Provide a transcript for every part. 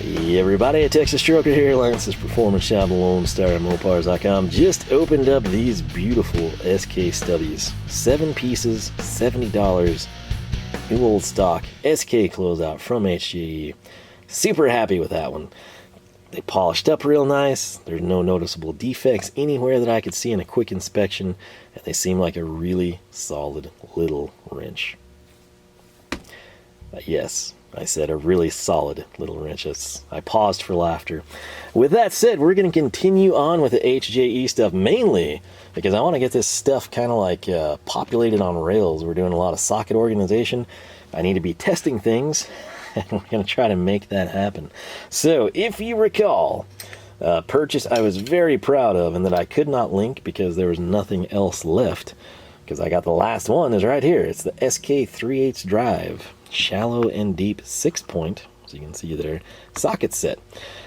Hey everybody, Texas Stroker here, Lance's Performance Shop, Lone Star at Mopars.com. Just opened up these beautiful SK Stubbies. 7 pieces, $70. New old stock, SK closeout from HJE. Super happy with that one. They polished up real nice. There's no noticeable defects anywhere that I could see in a quick inspection. And they seem like a really solid little wrench. Yes, I said a really solid little wrench. I paused for laughter. With that said, we're going to continue on with the HJE stuff, mainly because I want to get this stuff kind of like populated on rails. We're doing a lot of socket organization. I need to be testing things, and we're going to try to make that happen. So, if you recall, purchase I was very proud of and that I could not link because there was nothing else left, because I got the last one is right here. It's the SK 3/8 drive. Shallow and deep 6-point, so you can see there, socket set.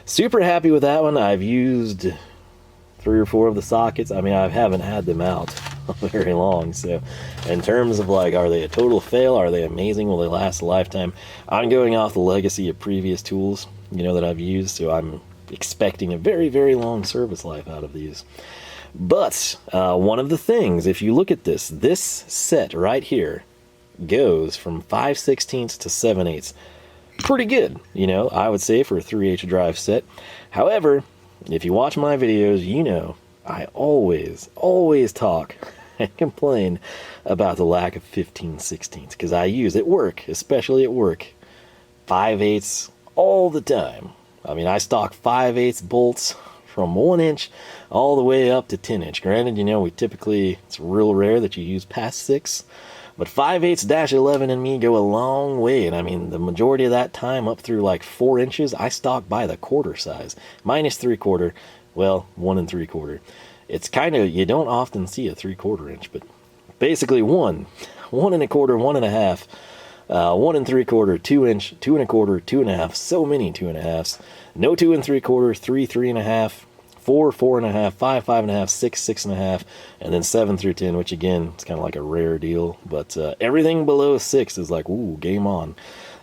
Super happy with that one. I've used 3 or 4 of the sockets. I mean, I haven't had them out very long, so in terms of like, are they a total fail? Are they amazing? Will they last a lifetime? I'm going off the legacy of previous tools, you know, that I've used, so I'm expecting a very, very long service life out of these. But one of the things, if you look at this set right here, goes from 5/16 to 7/8. Pretty good, you know, I would say for a 3/8 drive set. However, if you watch my videos, you know I always talk and complain about the lack of 15/16 because I use at work, especially at work, 5/8 all the time. I mean, I stock 5/8 bolts from 1 inch all the way up to 10 inch. Granted, you know, it's real rare that you use past 6. But 5/8-11 and me go a long way, and I mean, the majority of that time up through like 4 inches, I stock by the quarter size. Minus 3/4, well, 1 3/4. It's kind of, you don't often see a 3/4 inch, but basically 1 1 1/4, 1 1/2, 1 3/4, 2 inch, 2 1/4, 2 1/2, so many 2 1/2s. No 2 3/4, 3 3 1/2. 4 4 1/2, 5 5 1/2, 6 6 1/2, and then 7 through 10, which again, it's kind of like a rare deal. But everything below 6 is like, ooh, game on.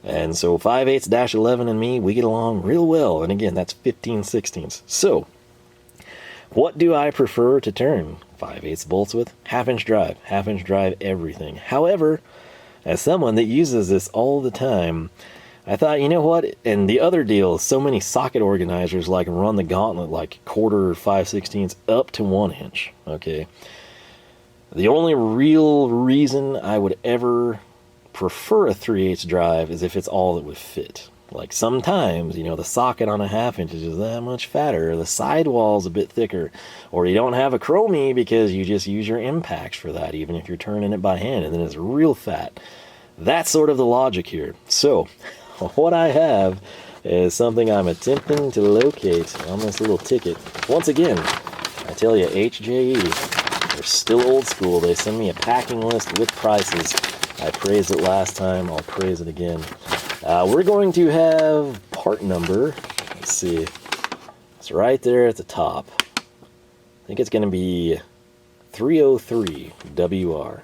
And so 5/8-11 and me, we get along real well. And again, that's 15/16. So, what do I prefer to turn 5/8 bolts with? 1/2 inch drive, everything. However, as someone that uses this all the time, I thought, you know what, and the other deal is so many socket organizers like run the gauntlet like 1/4 or 5/16 up to 1 inch, okay? The only real reason I would ever prefer a 3/8 drive is if it's all that would fit. Like sometimes, you know, the socket on a 1/2 inch is just that much fatter, or the sidewall's a bit thicker, or you don't have a chromie because you just use your impacts for that, even if you're turning it by hand, and then it's real fat. That's sort of the logic here. So, what I have is something I'm attempting to locate on this little ticket. Once again, I tell you, HJE, they're still old school. They send me a packing list with prices. I praised it last time. I'll praise it again. We're going to have part number. Let's see. It's right there at the top. I think it's going to be 303 WR.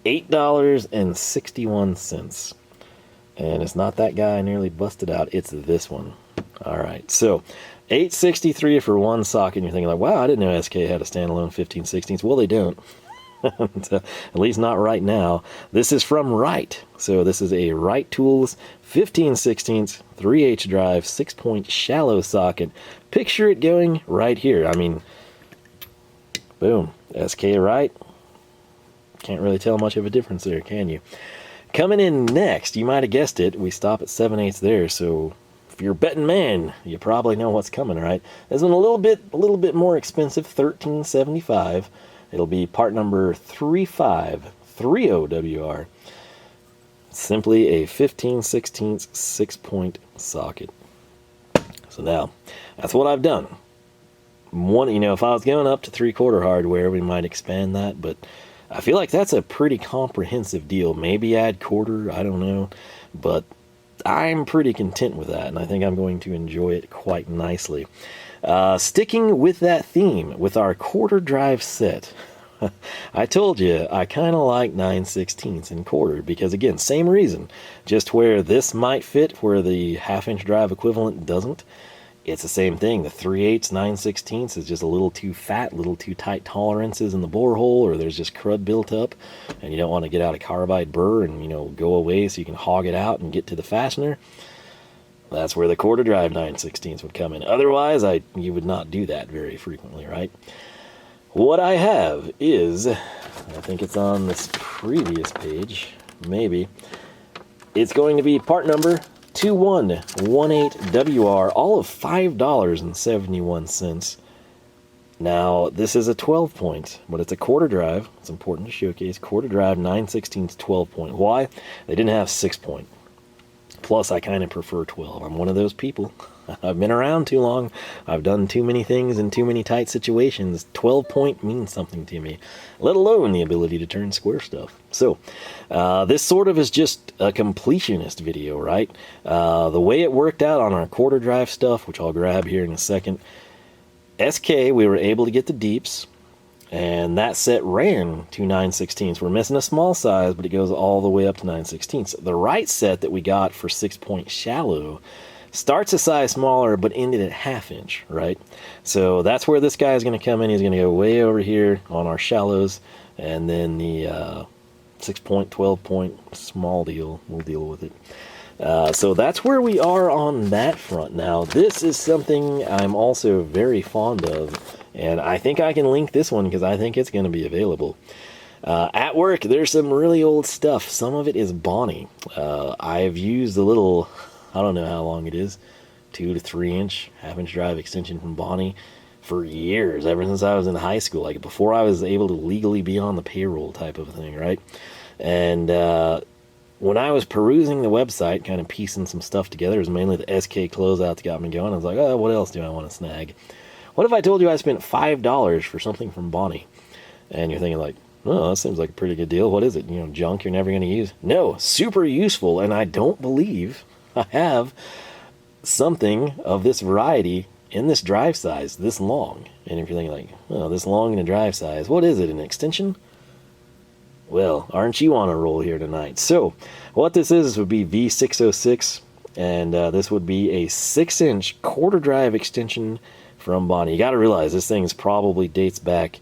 $8.61. And it's not that guy I nearly busted out, it's this one. Alright, so $8.63 for one socket, and you're thinking like, wow, I didn't know SK had a standalone 15/16. Well, they don't. At least not right now. This is from Wright. So this is a Wright Tools 15/16 3/8 drive 6-point shallow socket. Picture it going right here. I mean, boom, SK Wright. Can't really tell much of a difference there, can you? Coming in next, you might have guessed it, we stop at 7/8 there, so if you're a betting man, you probably know what's coming, right? This one a little bit more expensive, $13.75. It'll be part number 3530 WR. Simply a 15/16 6-point socket. So now, that's what I've done. One, you know, if I was going up to 3/4 hardware, we might expand that, but I feel like that's a pretty comprehensive deal. Maybe add 1/4, I don't know. But I'm pretty content with that, and I think I'm going to enjoy it quite nicely. Sticking with that theme, with our 1/4 drive set, I told you, I kind of like 9/16 and quarter because, again, same reason. Just where this might fit, where the half-inch drive equivalent doesn't, it's the same thing. The 3/8 9/16 is just a little too fat, a little too tight tolerances in the bore hole, or there's just crud built up, and you don't want to get out a carbide burr and, go away so you can hog it out and get to the fastener. That's where the quarter drive 9/16 would come in. Otherwise, you would not do that very frequently, right? What I have is, I think it's on this previous page, maybe. It's going to be part number 2118WR, all of $5.71. Now, this is a 12 point, but it's a quarter drive. It's important to showcase. Quarter drive 9/16 12 point. Why? They didn't have 6 point. Plus, I kind of prefer 12. I'm one of those people. I've been around too long. I've done too many things in too many tight situations. 12 point means something to me, let alone the ability to turn square stuff. So, this sort of is just a completionist video, right? The way it worked out on our quarter drive stuff, which I'll grab here in a second, SK, we were able to get the deeps, and that set ran to 9/16. We're missing a small size, but it goes all the way up to 9/16. The Wright set that we got for 6 point shallow starts a size smaller, but ended at ½ inch, right? So that's where this guy is going to come in. He's going to go way over here on our shallows, and then the 6 point, 12 point, small deal, we'll deal with it. So that's where we are on that front. Now, this is something I'm also very fond of, and I think I can link this one because I think it's going to be available. At work, there's some really old stuff. Some of it is Bonney. I've used a little, I don't know how long it is, 2 to 3 inch, ½ inch drive extension from Bonney for years, ever since I was in high school, like before I was able to legally be on the payroll type of thing, right? And when I was perusing the website, kind of piecing some stuff together, it was mainly the SK closeout that got me going. I was like, oh, what else do I want to snag? What if I told you I spent $5 for something from Bonney? And you're thinking like, oh, that seems like a pretty good deal. What is it? Junk you're never going to use? No, super useful, and I don't believe I have something of this variety in this drive size this long. And if you're thinking like, oh, this long in a drive size, what is it, an extension? Well, aren't you on a roll here tonight? So what this is would be V606, and this would be a 6 inch quarter drive extension from Bonney. You got to realize this thing probably dates back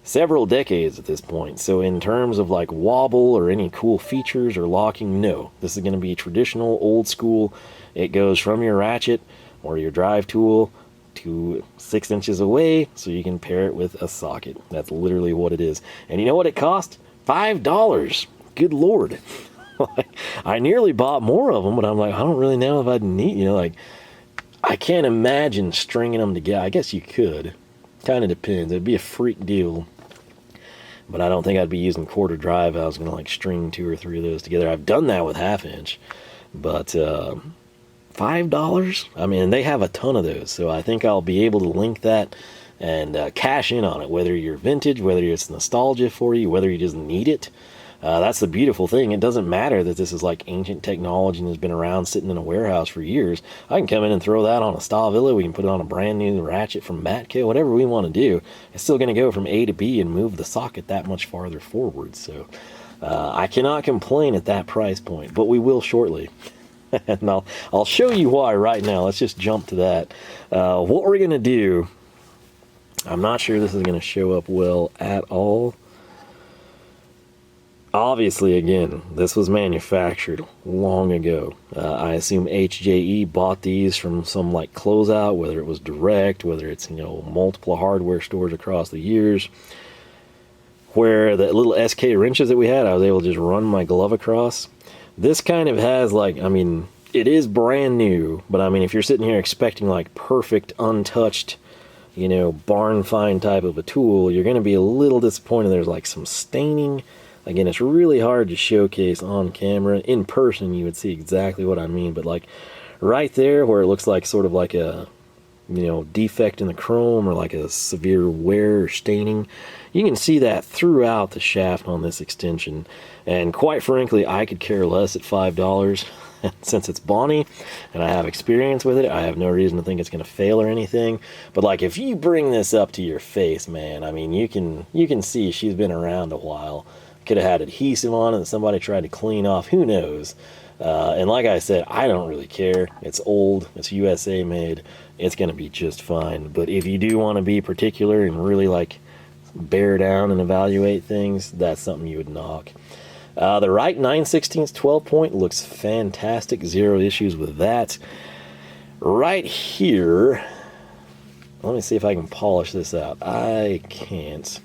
several decades at this point. So in terms of like wobble or any cool features or locking, no. This is going to be traditional, old school. It goes from your ratchet or your drive tool to 6 inches away so you can pair it with a socket. That's literally what it is. And you know what it cost? $5. Good Lord. I nearly bought more of them, but I'm like, I don't really know if I'd need, I can't imagine stringing them together. I guess you could. Kind of depends. It'd be a freak deal. But I don't think I'd be using quarter drive. I was going to like string 2 or 3 of those together. I've done that with ½ inch. But $5? I mean, they have a ton of those. So I think I'll be able to link that and cash in on it. Whether you're vintage, whether it's nostalgia for you, whether you just need it. That's the beautiful thing. It doesn't matter that this is like ancient technology and has been around sitting in a warehouse for years. I can come in and throw that on a Stavilla. We can put it on a brand new ratchet from Matco, whatever we want to do. It's still going to go from A to B and move the socket that much farther forward. So I cannot complain at that price point, but we will shortly. And I'll show you why right now. Let's just jump to that. What we're going to do, I'm not sure this is going to show up well at all. Obviously, again, this was manufactured long ago. I assume HJE bought these from some like closeout, whether it was direct, whether it's, multiple hardware stores across the years. Where the little SK wrenches that we had, I was able to just run my glove across. This kind of has like, I mean, it is brand new, but I mean, if you're sitting here expecting like perfect, untouched, barn find type of a tool, you're going to be a little disappointed. There's like some staining. Again, it's really hard to showcase on camera. In person, you would see exactly what I mean. But like right there where it looks like sort of like a, defect in the chrome or like a severe wear or staining, you can see that throughout the shaft on this extension. And quite frankly, I could care less at $5. since it's Bonney and I have experience with it, I have no reason to think it's going to fail or anything. But like, if you bring this up to your face, man, I mean, you can see she's been around a while. Could have had adhesive on it that somebody tried to clean off, who knows. And like I said, I don't really care. It's old, it's USA made, it's going to be just fine. But if you do want to be particular and really like bear down and evaluate things, that's something you would knock. The Wright 9/16 12-point looks fantastic. Zero issues with that. Right here, let me see if I can polish this out. I can't.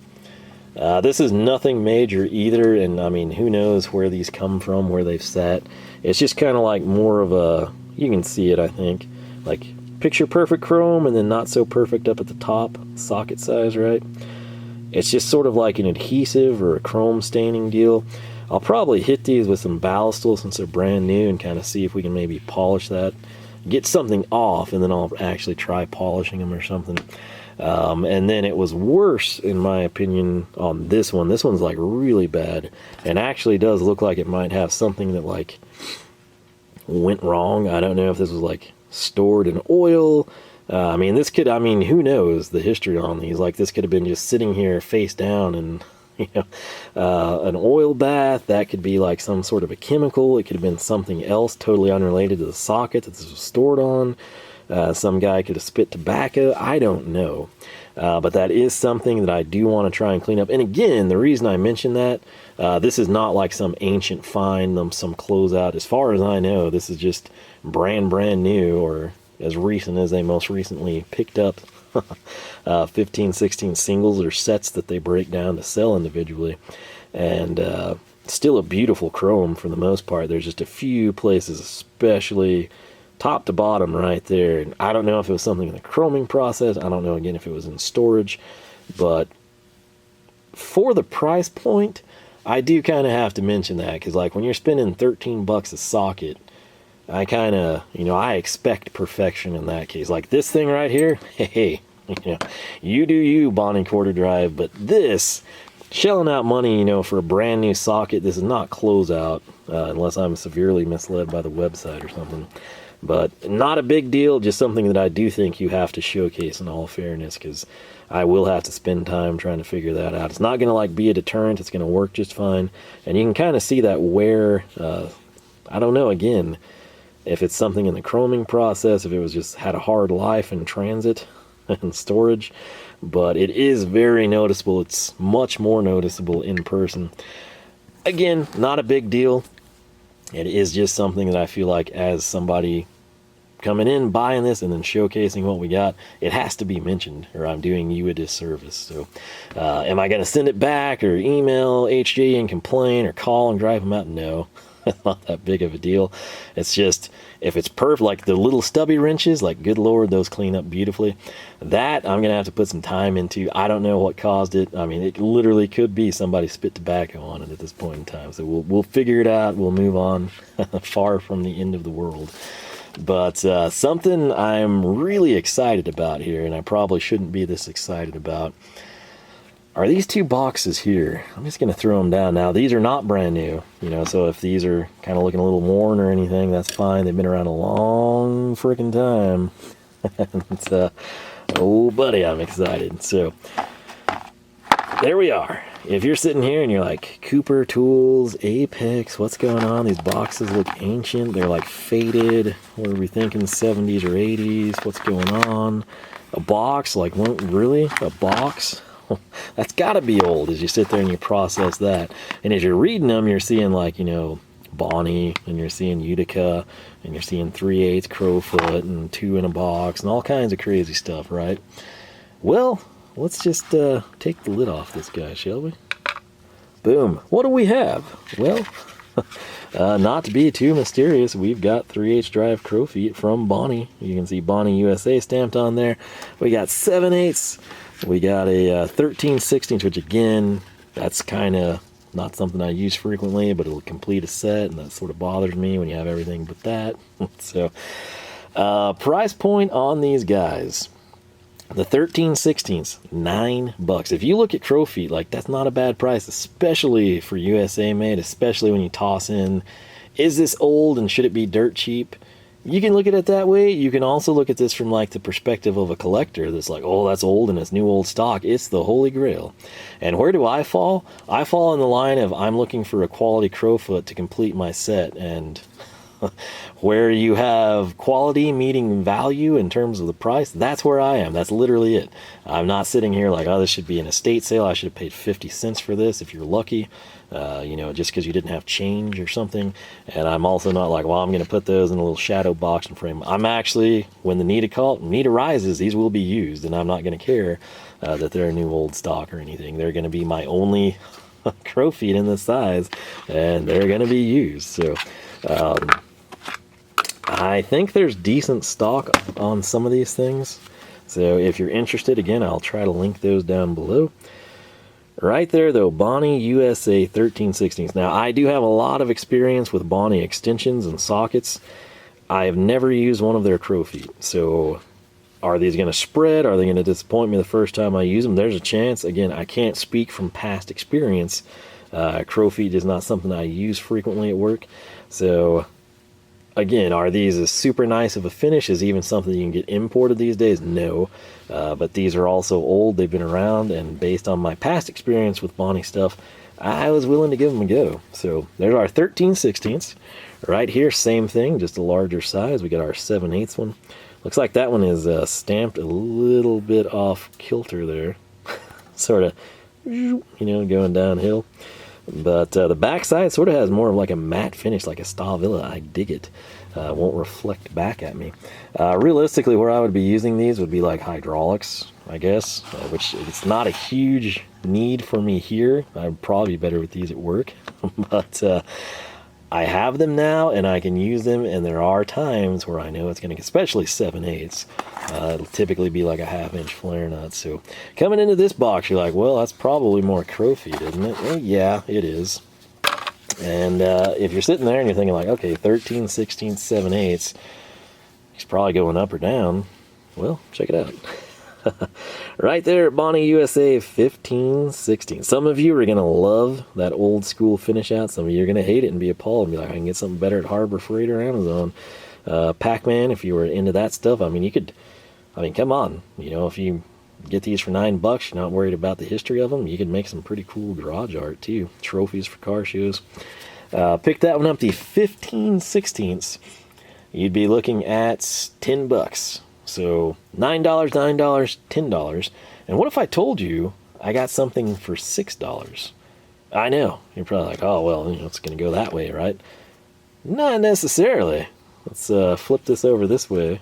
This is nothing major either, and I mean, who knows where these come from, where they've sat. It's just kind of like more of a, you can see it, I think, like picture perfect chrome and then not so perfect up at the top, socket size, right? It's just sort of like an adhesive or a chrome staining deal. I'll probably hit these with some Ballistol since they're brand new and kind of see if we can maybe polish that, get something off, and then I'll actually try polishing them or something. And then it was worse, in my opinion, on this one. This one's like really bad, and actually does look like it might have something that like went wrong. I don't know if this was like stored in oil. I mean, this could, I mean, who knows the history on these? Like, this could have been just sitting here face down and, you know, an oil bath. That could be like some sort of a chemical. It could have been something else totally unrelated to the socket that this was stored on. Some guy could have spit tobacco. I don't know. But that is something that I do want to try and clean up. And again, the reason I mention that, this is not like some ancient find, some closeout. As far as I know, this is just brand new, or as recent as they most recently picked up 15, 16 singles or sets that they break down to sell individually. And still a beautiful chrome for the most part. There's just a few places, especially top to bottom right there. And I don't know if it was something in the chroming process. I don't know, again, if it was in storage. But for the price point, I do kind of have to mention that, because like when you're spending $13 a socket, I kind of, you know, I expect perfection in that case. Like this thing right here, hey, you know, you do you, Bonney quarter drive. But this, shelling out money, you know, for a brand new socket, this is not closeout, unless I'm severely misled by the website or something. But not a big deal, just something that I do think you have to showcase in all fairness, because I will have to spend time trying to figure that out. It's not going to like be a deterrent. It's going to work just fine. And you can kind of see that wear, I don't know, again, if it's something in the chroming process, if it was just had a hard life in transit and storage. But it is very noticeable. It's much more noticeable in person. Again, not a big deal. It is just something that I feel like, as somebody coming in, buying this, and then showcasing what we got, it has to be mentioned, or I'm doing you a disservice. So, am I going to send it back, or email HJE and complain, or call and drive them out? No. It's not that big of a deal. It's just, if it's perfect, like the little stubby wrenches, like good Lord, those clean up beautifully. That I'm going to have to put some time into. I don't know what caused it. I mean, it literally could be somebody spit tobacco on it at this point in time. So we'll figure it out. We'll move on. Far from the end of the world. But something I'm really excited about here, and I probably shouldn't be this excited about, are these two boxes here. I'm just going to throw them down now. These are not brand new, you know, so if these are kind of looking a little worn or anything, that's fine. They've been around a long freaking time. And, oh, buddy, I'm excited. So, there we are. If you're sitting here and you're like, Cooper Tools, Apex, what's going on? These boxes look ancient. They're like faded. What are we thinking, 70s or 80s? What's going on? A box? Like, what, really? A box? That's got to be old, as you sit there and you process that. And as you're reading them, you're seeing, like, you know, Bonney, and you're seeing Utica, and you're seeing 3/8 Crowfoot, and 2 in a box, and all kinds of crazy stuff, right? Well, let's just take the lid off this guy, shall we? Boom. What do we have? Well, not to be too mysterious, we've got 3/8 drive Crowfeet from Bonney. You can see Bonney USA stamped on there. We got 7/8. We got a 13/16, which again, that's kind of not something I use frequently, but it'll complete a set, and that sort of bothers me when you have everything but that. So, price point on these guys. The 13/16, $9. If you look at Crowfeet, like, that's not a bad price, especially for USA made, especially when you toss in is this old and should it be dirt cheap? You can look at it that way. You can also look at this from like the perspective of a collector that's like, oh, that's old and it's new old stock. It's the holy grail. And where do I fall? I fall in the line of I'm looking for a quality Crowfoot to complete my set. And where you have quality meeting value in terms of the price, that's where I am. That's literally it. I'm not sitting here like, oh, this should be an estate sale. I should have paid 50 cents for this if you're lucky. You know, just because you didn't have change or something. And I'm also not like, well, I'm going to put those in a little shadow box and frame. I'm actually, when the need arises, these will be used, and I'm not going to care that they're a new old stock or anything. They're going to be my only Crowfeet in this size, and they're going to be used. So I think there's decent stock on some of these things. So if you're interested, again, I'll try to link those down below. Right there, though, Bonney USA 13/16. Now, I do have a lot of experience with Bonney extensions and sockets. I have never used one of their Crowfeet. So, are these going to spread? Are they going to disappoint me the first time I use them? There's a chance. Again, I can't speak from past experience. Crowfeet is not something I use frequently at work. So, again, are these as super nice of a finish as even something you can get imported these days? No. But these are also old. They've been around, and based on my past experience with Bonney stuff, I was willing to give them a go. So there's our 13/16. Right here, same thing, just a larger size. We got our 7/8 one. Looks like that one is stamped a little bit off kilter there. Sort of, you know, going downhill. But the backside sort of has more of like a matte finish, like a Stavilla. I dig it. Won't reflect back at me. Realistically, where I would be using these would be like hydraulics, I guess, which it's not a huge need for me here. I'd probably be better with these at work. But I have them now, and I can use them, and there are times where I know it's going to, especially 7/8. It'll typically be like a 1/2-inch flare nut. So coming into this box, you're like, well, that's probably more Crowfeet, isn't it? Well, yeah, it is. And if you're sitting there and you're thinking like, okay, 13/16, 7/8, it's probably going up or down. Well, check it out. Right there at Bonney USA 15/16. Some of you are going to love that old school finish out. Some of you are going to hate it and be appalled and be like, I can get something better at Harbor Freight or Amazon. Pac-Man, if you were into that stuff, I mean, come on. You know, if you get these for $9, you're not worried about the history of them, you can make some pretty cool garage art too. Trophies for car shows. Pick that one up, the 15/16. You'd be looking at $10. So $9, $9, $10. And what if I told you I got something for $6? I know. You're probably like, oh, well, you know, it's going to go that way, right? Not necessarily. Let's flip this over this way.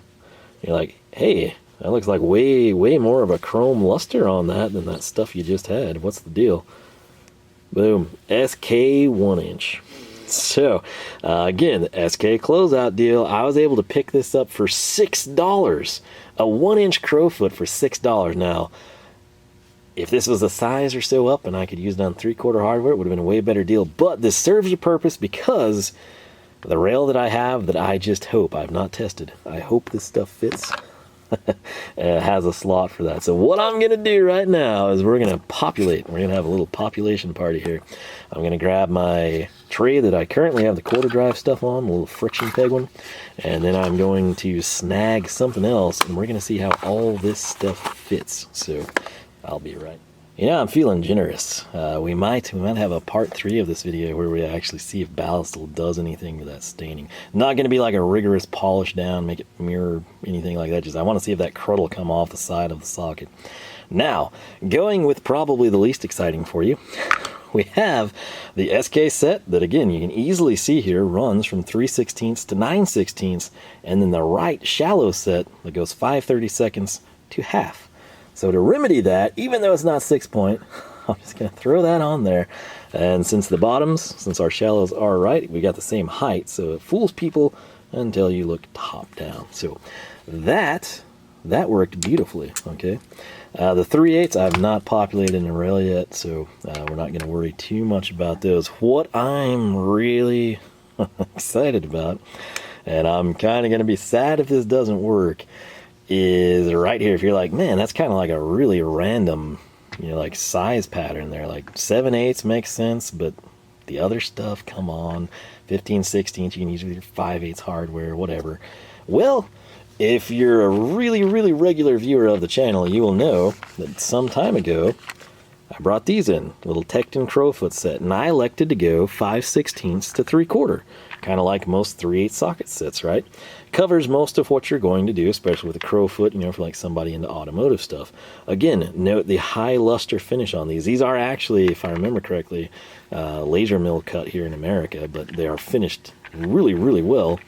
You're like, hey, that looks like way, way more of a chrome luster on that than that stuff you just had. What's the deal? Boom. SK 1-inch. So, again, the SK closeout deal. I was able to pick this up for $6. A 1-inch Crowfoot for $6. Now, if this was a size or so up and I could use it on 3/4 hardware, it would have been a way better deal. But this serves a purpose because the rail that I have that I just hope, I've not tested, I hope this stuff fits. Has a slot for that. So what I'm going to do right now is we're going to populate. We're going to have a little population party here. I'm going to grab my tray that I currently have the quarter drive stuff on, a little friction peg one, and then I'm going to snag something else, and we're going to see how all this stuff fits. So I'll be right. Yeah, I'm feeling generous. We might have a part 3 of this video where we actually see if Ballistol does anything to that staining. Not going to be like a rigorous polish down, make it mirror, anything like that. Just I want to see if that crud will come off the side of the socket. Now, going with probably the least exciting for you, we have the SK set that, again, you can easily see here runs from 3/16 to 9/16, and then the Wright shallow set that goes 5/32 to half. So to remedy that, even though it's not 6-point, I'm just going to throw that on there. And since the bottoms, since our shallows are right, we got the same height, so it fools people until you look top down. So that worked beautifully, okay? The 3/8 I've not populated in a rail yet, so we're not going to worry too much about those. What I'm really excited about, and I'm kind of going to be sad if this doesn't work, is right here. If you're like, man, that's kind of like a really random, you know, like size pattern there. Like 7/8 makes sense, but the other stuff, come on. 15/16, you can use with your 5/8 hardware, whatever. Well, if you're a really, really regular viewer of the channel, you will know that some time ago, I brought these in, little Tekton Crowfoot set, and I elected to go 5/16 to 3/4, kind of like most 3/8 socket sets, right? Covers most of what you're going to do, especially with a Crowfoot, you know, for like somebody into automotive stuff. Again, note the high luster finish on these. These are actually, if I remember correctly, laser mill cut here in America, but they are finished really, really well.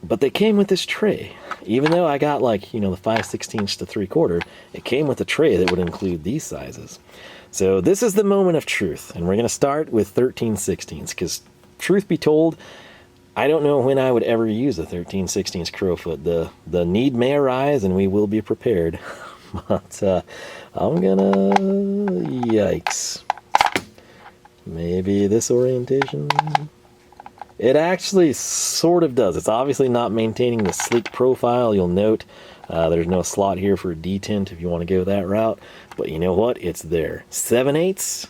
But they came with this tray. Even though I got, like, you know, the 5/16 to 3/4, it came with a tray that would include these sizes. So this is the moment of truth, and we're going to start with 13/16, because truth be told, I don't know when I would ever use a 13/16 Crowfoot. The need may arise, and we will be prepared. But I'm gonna... Yikes. Maybe this orientation... It actually sort of does. It's obviously not maintaining the sleek profile. You'll note there's no slot here for a detent if you want to go that route. But you know what? It's there. 7/8.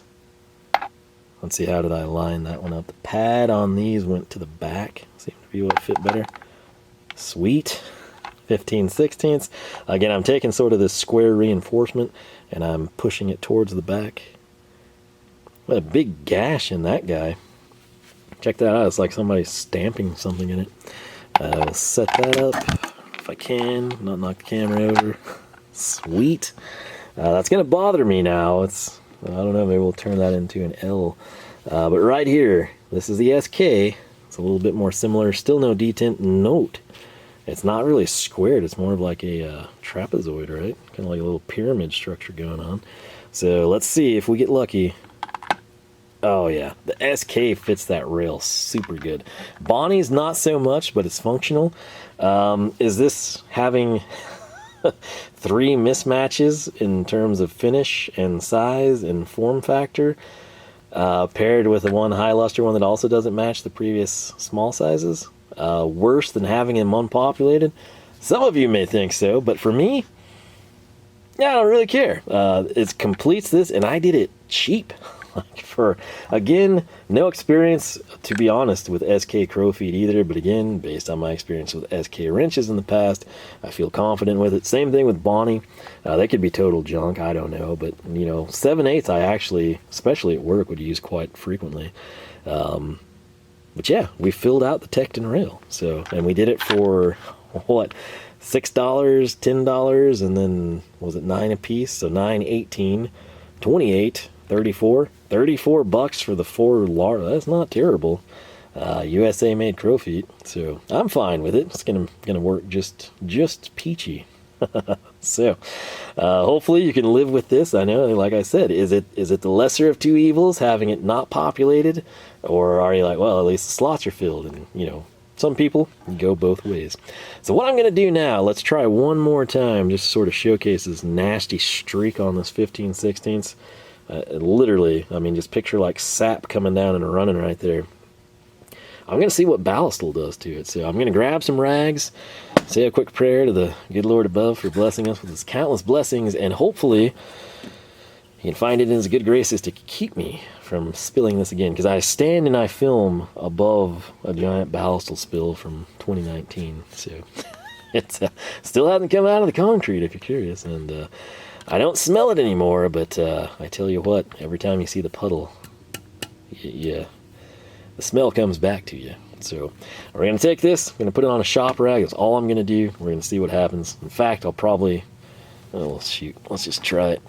Let's see, how did I line that one up? The pad on these went to the back. Seemed to be what fit better. Sweet. 15/16. Again, I'm taking sort of this square reinforcement and I'm pushing it towards the back. What a big gash in that guy. Check that out. It's like somebody's stamping something in it. I'll set that up if I can. Not knock the camera over. Sweet. That's going to bother me now. It's, I don't know, maybe we'll turn that into an L. But right here, this is the SK. It's a little bit more similar. Still no detent. Note, it's not really squared. It's more of like a trapezoid, right? Kind of like a little pyramid structure going on. So let's see if we get lucky. Oh yeah, the SK fits that rail super good. Bonney's not so much, but it's functional. Is this having 3 mismatches in terms of finish and size and form factor, paired with the one high luster one that also doesn't match the previous small sizes? Worse than having them unpopulated? Some of you may think so, but for me, yeah, I don't really care. It completes this, and I did it cheap. For, again, no experience, to be honest, with SK Crowfeet either, but again, based on my experience with SK wrenches in the past, I feel confident with it. Same thing with Bonney. They could be total junk, I don't know, but, you know, 7/8 I actually, especially at work, would use quite frequently. But yeah, we filled out the Tekton rail, so, and we did it for, what, $6, $10, and then, was it 9 a piece? So 9, 18, 28, 34 bucks for the 4 large. That's not terrible. USA made Crowfeet, so I'm fine with it. It's gonna work just peachy. So hopefully you can live with this. I know, like I said, is it the lesser of two evils, having it not populated, or are you like, well, at least the slots are filled? And you know, some people go both ways. So what I'm gonna do now, let's try one more time, just to sort of showcase this nasty streak on this 15/16. Literally, I mean, just picture like sap coming down and running right there. I'm going to see what Ballistol does to it. So I'm going to grab some rags, say a quick prayer to the good Lord above for blessing us with his countless blessings, and hopefully he can find it in his good graces to keep me from spilling this again. Because I stand and I film above a giant Ballistol spill from 2019. So it still hasn't come out of the concrete, if you're curious. And I don't smell it anymore, but I tell you what, every time you see the puddle, yeah, the smell comes back to you. So we're going to take this, I'm going to put it on a shop rag. That's all I'm going to do. We're going to see what happens. In fact, I'll probably, oh shoot, let's just try it.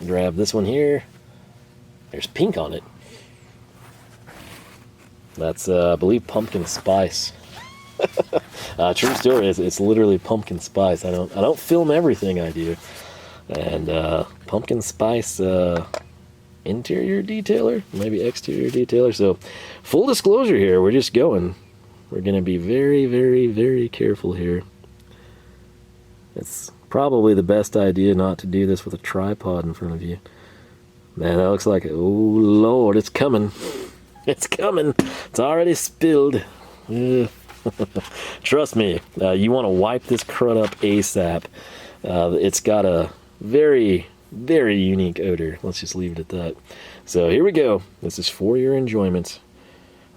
Grab this one here. There's pink on it. That's, I believe, pumpkin spice. True story, it's literally pumpkin spice. I don't film everything I do. And pumpkin spice interior detailer, maybe exterior detailer. So full disclosure here, we're just going. We're going to be very, very, very careful here. It's probably the best idea not to do this with a tripod in front of you. Man, that looks like, oh Lord, it's coming. It's coming. It's already spilled. Trust me, you want to wipe this crud up ASAP. It's got a very, very unique odor. Let's just leave it at that. So here we go. This is for your enjoyment.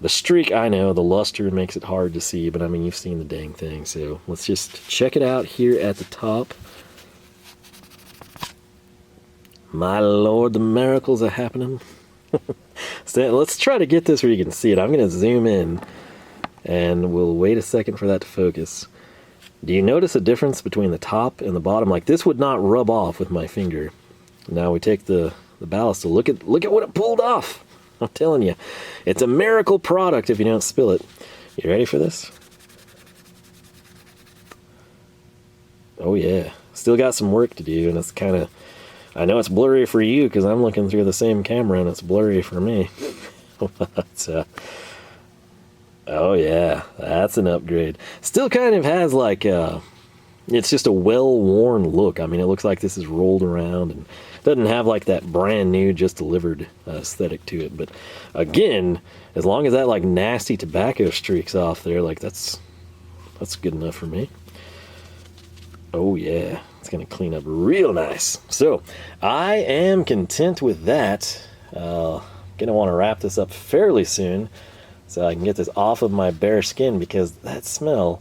The streak, I know, the luster makes it hard to see, but I mean, you've seen the dang thing, so let's just check it out here at the top. My lord, the miracles are happening. So let's try to get this where you can see it. I'm going to zoom in, and we'll wait a second for that to focus. Do you notice a difference between the top and the bottom? Like, this would not rub off with my finger. Now we take the Ballistol. Look at what it pulled off. I'm telling you, it's a miracle product if you don't spill it. You ready for this? Oh yeah, still got some work to do, and it's kind of, I know it's blurry for you because I'm looking through the same camera and it's blurry for me. But, oh yeah, that's an upgrade. Still kind of has like it's just a well-worn look. I mean, it looks like this is rolled around and doesn't have like that brand new, just delivered aesthetic to it. But again, as long as that like nasty tobacco streaks off there, like that's good enough for me. Oh yeah, it's gonna clean up real nice. So I am content with that. Gonna want to wrap this up fairly soon so I can get this off of my bare skin, because that smell,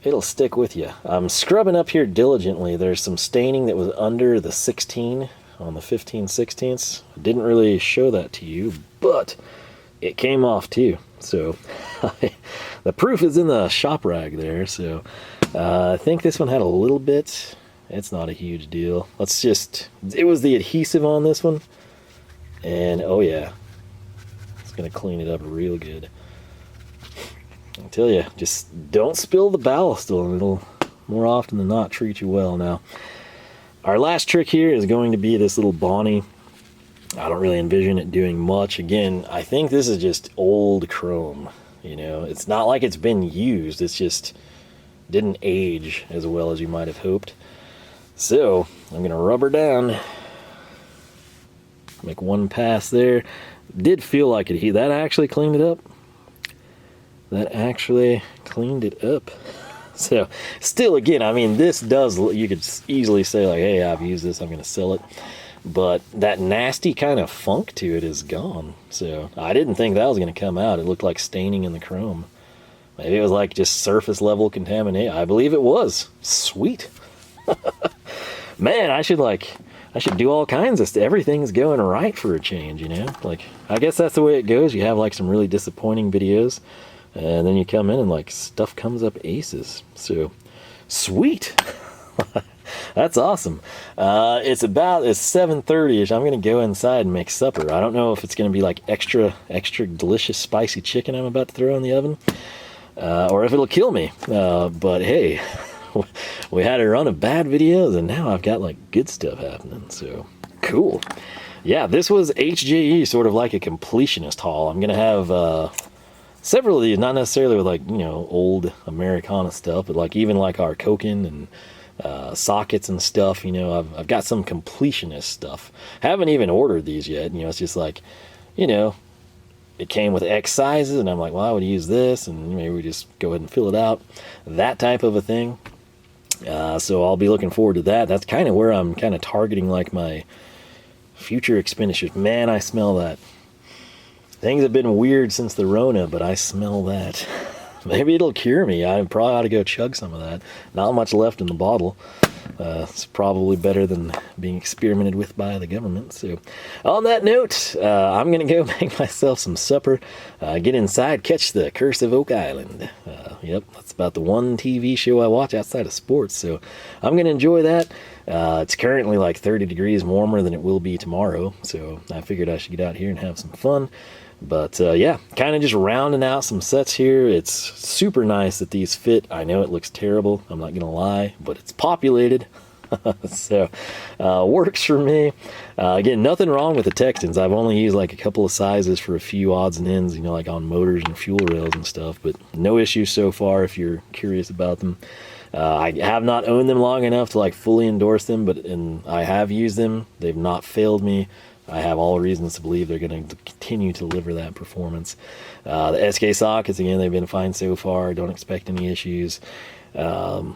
it'll stick with you. I'm scrubbing up here diligently. There's some staining that was under the 16 on the 15/16. I didn't really show that to you, but it came off too. So the proof is in the shop rag there. So I think this one had a little bit. It's not a huge deal. Let's just, it was the adhesive on this one. And oh yeah, it's gonna clean it up real good. I tell you, just don't spill the Ballistol and it'll more often than not treat you well. Now, our last trick here is going to be this little Bonney. I don't really envision it doing much. Again, I think this is just old chrome. You know, it's not like it's been used. It's just didn't age as well as you might have hoped. So I'm gonna rub her down. Make one pass there. Did feel like it. That actually cleaned it up. That actually cleaned it up. So still, again, I mean, this does, you could easily say like, hey, I've used this, I'm going to sell it. But that nasty kind of funk to it is gone. So I didn't think that was going to come out. It looked like staining in the chrome. Maybe it was like just surface level contamination. I believe it was. Sweet. Man, I should do all kinds of stuff. Everything's going right for a change, you know? Like, I guess that's the way it goes. You have like some really disappointing videos, and then you come in and like stuff comes up aces. So, sweet. That's awesome. It's 7:30ish. I'm gonna go inside and make supper. I don't know if it's gonna be like extra delicious spicy chicken I'm about to throw in the oven, or if it'll kill me. But hey, we had a run of bad videos, and now I've got like good stuff happening. So cool. Yeah, this was HJE, sort of like a completionist haul. I'm gonna have several of these, not necessarily with like, you know, old Americana stuff, but like even like our Koken and sockets and stuff. You know, I've got some completionist stuff. Haven't even ordered these yet. You know, it's just like, you know, it came with X sizes, and I'm like, well, I would use this, and maybe we just go ahead and fill it out. That type of a thing. So I'll be looking forward to that. That's kind of where I'm kind of targeting like my future expenditures. Man, I smell that. Things have been weird since the Rona, but I smell that. Maybe it'll cure me. I probably ought to go chug some of that. Not much left in the bottle. It's probably better than being experimented with by the government. So on that note, I'm going to go make myself some supper, get inside, catch the Curse of Oak Island. Yep, that's about the one TV show I watch outside of sports. So I'm going to enjoy that. It's currently like 30 degrees warmer than it will be tomorrow. So I figured I should get out here and have some fun. But yeah, kind of just rounding out some sets here. It's super nice that these fit. I know it looks terrible, I'm not gonna lie, but it's populated. So works for me. Again, nothing wrong with the Tektons. I've only used like a couple of sizes for a few odds and ends, you know, like on motors and fuel rails and stuff, but no issues so far if you're curious about them. I have not owned them long enough to like fully endorse them, but I have used them. They've not failed me. I have all reasons to believe they're going to continue to deliver that performance. The SK sockets, again, they've been fine so far. Don't expect any issues. It's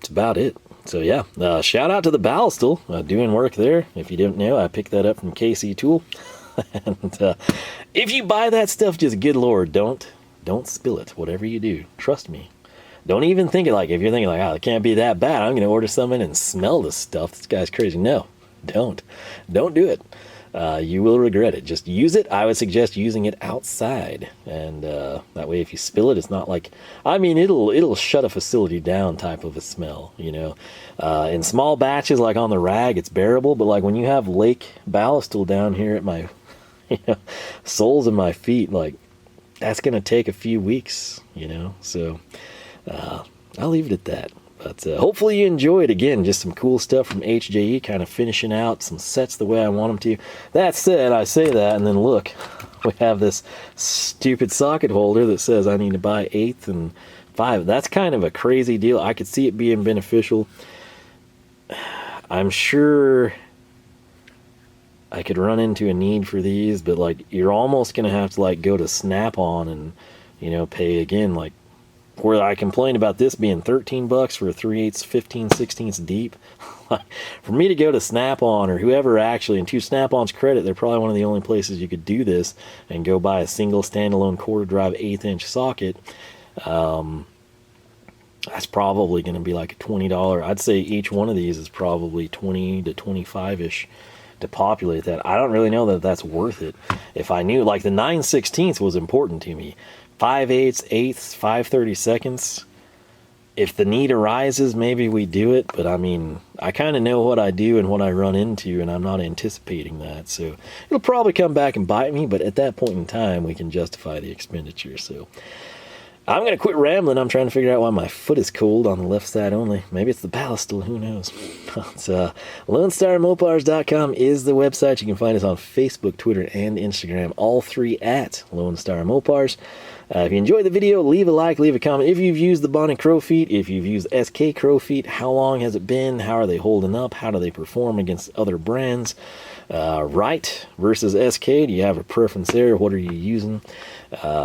about it. So yeah, shout out to the Ballistol, doing work there. If you didn't know, I picked that up from HJE Tool. And if you buy that stuff, just good Lord, don't spill it. Whatever you do, trust me. Don't even think it like, if you're thinking like, oh, it can't be that bad, I'm going to order something and smell this stuff. This guy's crazy. No, don't do it. You will regret it. Just use it. I would suggest using it outside, and that way if you spill it, it's not like, I mean, it'll shut a facility down type of a smell, you know. In small batches, like on the rag, it's bearable, but like when you have Lake Ballistol down here at my soles of my feet, like that's gonna take a few weeks, you know. So I'll leave it at that. But hopefully you enjoyed. Again, just some cool stuff from HJE, kind of finishing out some sets the way I want them to. That said, I say that, and then look, we have this stupid socket holder that says I need to buy 1/8 and 5. That's kind of a crazy deal. I could see it being beneficial. I'm sure I could run into a need for these, but like you're almost gonna have to like go to Snap-on and, you know, pay again, like where I complained about this being $13 for a 3/8, 15, 16 deep. For me to go to Snap-on or whoever, actually, and to Snap-on's credit, they're probably one of the only places you could do this and go buy a single standalone quarter drive 1/8" socket. That's probably going to be like a $20. I'd say each one of these is probably 20 to 25-ish to populate that. I don't really know that that's worth it. If I knew, like the 9/16 was important to me. 5/8, 1/8, 5/32. If the need arises, maybe we do it, but I mean, I kind of know what I do and what I run into, and I'm not anticipating that. So it'll probably come back and bite me, but at that point in time, we can justify the expenditure. So I'm going to quit rambling. I'm trying to figure out why my foot is cold on the left side only. Maybe it's the Ballistol, who knows. It's LoneStarMopars.com is the website. You can find us on Facebook, Twitter, and Instagram, all 3 at Lone Star Mopars. If you enjoyed the video, leave a like, leave a comment. If you've used the Bonney Crowfeet, if you've used SK Crowfeet, how long has it been? How are they holding up? How do they perform against other brands? Wright versus SK, do you have a preference there? What are you using?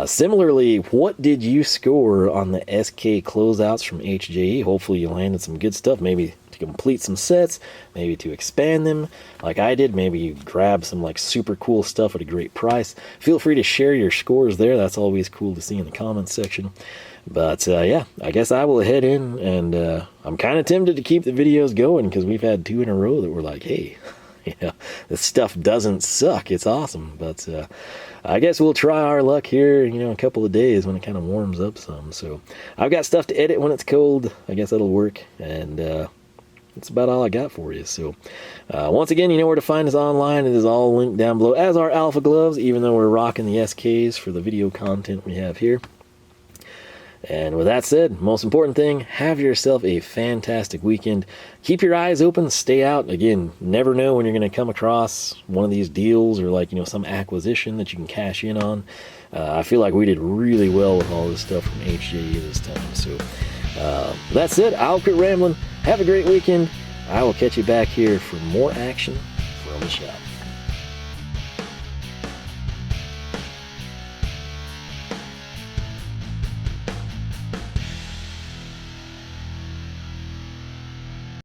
Similarly, what did you score on the SK closeouts from HJE? Hopefully you landed some good stuff, maybe to complete some sets, maybe to expand them like I did. Maybe you grab some like super cool stuff at a great price. Feel free to share your scores there. That's always cool to see in the comments section. But yeah, I guess I will head in, and I'm kind of tempted to keep the videos going because we've had 2 in a row that were like, hey, you know, this stuff doesn't suck. It's awesome. But I guess we'll try our luck here, you know, a couple of days when it kind of warms up some. So I've got stuff to edit when it's cold. I guess that'll work. And that's about all I got for you. So once again, you know where to find us online. It is all linked down below, as are Alpha gloves, even though we're rocking the SKs for the video content we have here. And with that said, most important thing, have yourself a fantastic weekend. Keep your eyes open, stay out. Again, never know when you're going to come across one of these deals or like, you know, some acquisition that you can cash in on. I feel like we did really well with all this stuff from HJE this time. So that's it. I'll quit rambling. Have a great weekend. I will catch you back here for more action from the shop.